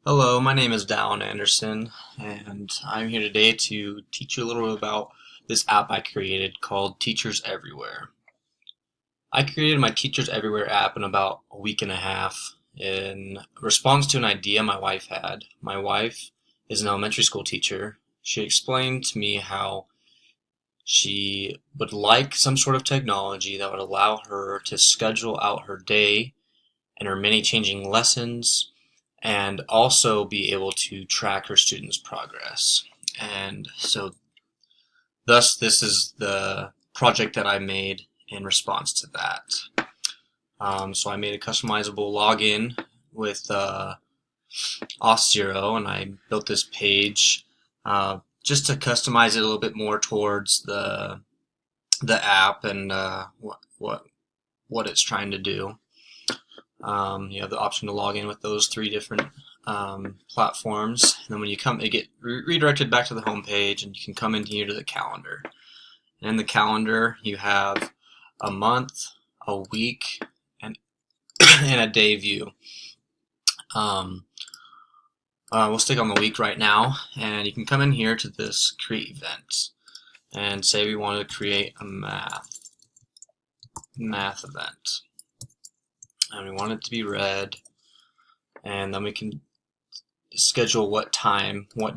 Hello, my name is Dallin Anderson, and I'm here today to teach you a little bit about this app I created called Teachers Everywhere. I created my Teachers Everywhere app in about a week and a half in response to an idea my wife had. My wife is an elementary school teacher. She explained to me how she would like some sort of technology that would allow her to schedule out her day and her many changing lessons and also be able to track her students' progress. And so, thus, this is the project that I made in response to that. So I made a customizable login with Auth0, and I built this page just to customize it a little bit more towards the app and what it's trying to do. You have the option to log in with those three different platforms. And then when you come, you get redirected back to the home page, and you can come in here to the calendar. And in the calendar, you have a month, a week, and, and a day view. We'll stick on the week right now, and you can come in here to this create event and say we want to create a math event. And we want it to be red, and then we can schedule what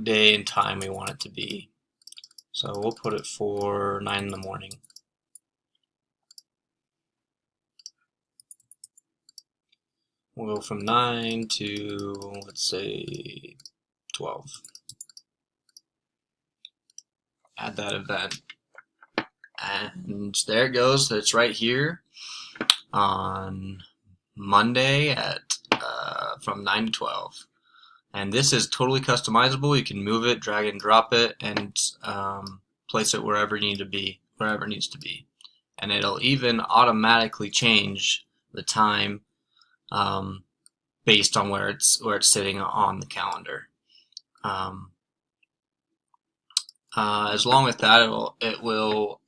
day and time we want it to be. So we'll put it for 9 in the morning. We'll go from 9 to, let's say, 12. Add that event. And there it goes. It's right here on Monday at from 9 to 12. And this is totally customizable. You can move it, drag and drop it, and place it wherever you need to be, wherever it needs to be. And it'll even automatically change the time based on where it's sitting on the calendar. As long as that, it will.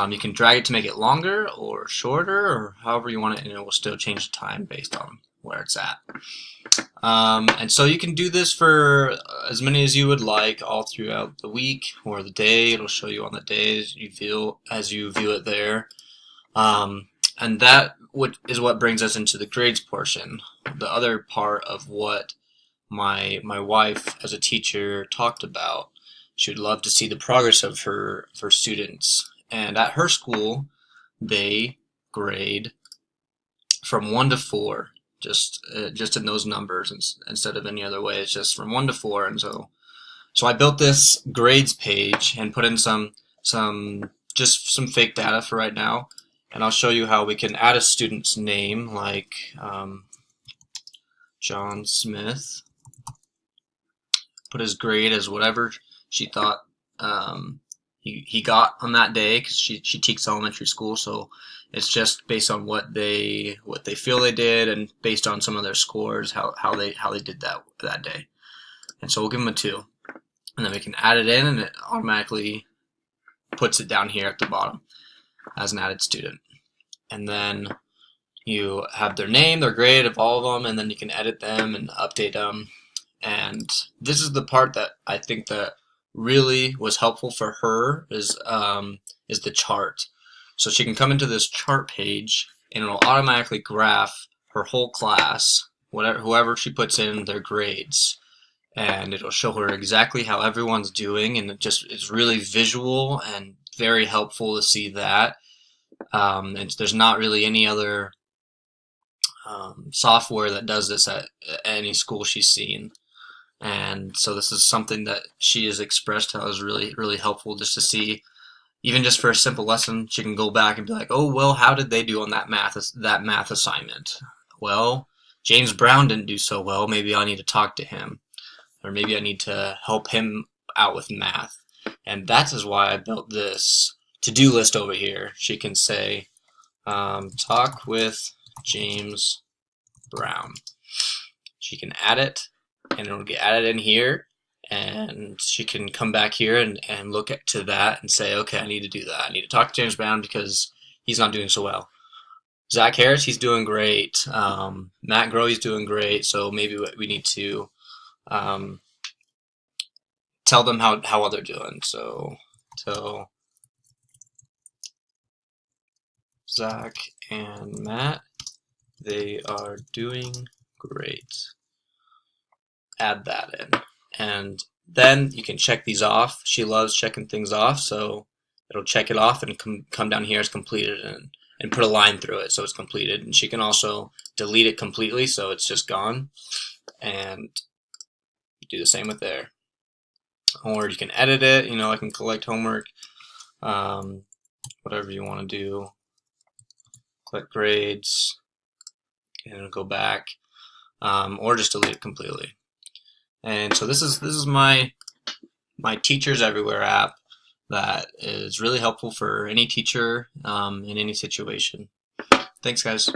You can drag it to make it longer or shorter, or however you want it, and it will still change the time based on where it's at. And so you can do this for as many as you would like all throughout the week or the day. It'll show you on the days you view it there. And that is what brings us into the grades portion. The other part of what my wife as a teacher talked about. She would love to see the progress of her students. And at her school, they grade from 1 to 4, just in those numbers instead of any other way. It's just from 1 to 4, and so I built this grades page and put in some fake data for right now, and I'll show you how we can add a student's name like John Smith. Put his grade as whatever she thought he got on that day, because she teaches elementary school, so it's just based on what they feel they did, and based on some of their scores, how they did that day. And so we'll give them a 2, and then we can add it in, and it automatically puts it down here at the bottom as an added student. And then you have their name, their grade of all of them, and then you can edit them and update them. And this is the part that I think that really was helpful for her is the chart. So she can come into this chart page, and it'll automatically graph her whole class, whoever she puts in their grades, and it'll show her exactly how everyone's doing, and it's really visual and very helpful to see that. And there's not really any other software that does this at any school she's seen. And so this is something that she has expressed how is really, really helpful, just to see, even just for a simple lesson, she can go back and be like, oh, well, how did they do on that math assignment? Well, James Brown didn't do so well. Maybe I need to talk to him, or maybe I need to help him out with math. And that is why I built this to-do list over here. She can say, talk with James Brown. She can add it, and it'll get added in here, and she can come back here and look to that and say, okay, I need to do that. I need to talk to James Brown because he's not doing so well. Zach Harris, he's doing great. Matt Groh, he's doing great, so maybe we need to tell them how well they're doing. So tell Zach and Matt they are doing great. Add that in. And then you can check these off. She loves checking things off, so it'll check it off and come down here as completed and put a line through it so it's completed. And she can also delete it completely so it's just gone. And do the same with there. Or you can edit it, I can collect homework, whatever you want to do. Collect grades, and it'll go back, or just delete it completely. And so this is my Teachers Everywhere app that is really helpful for any teacher in any situation. Thanks, guys.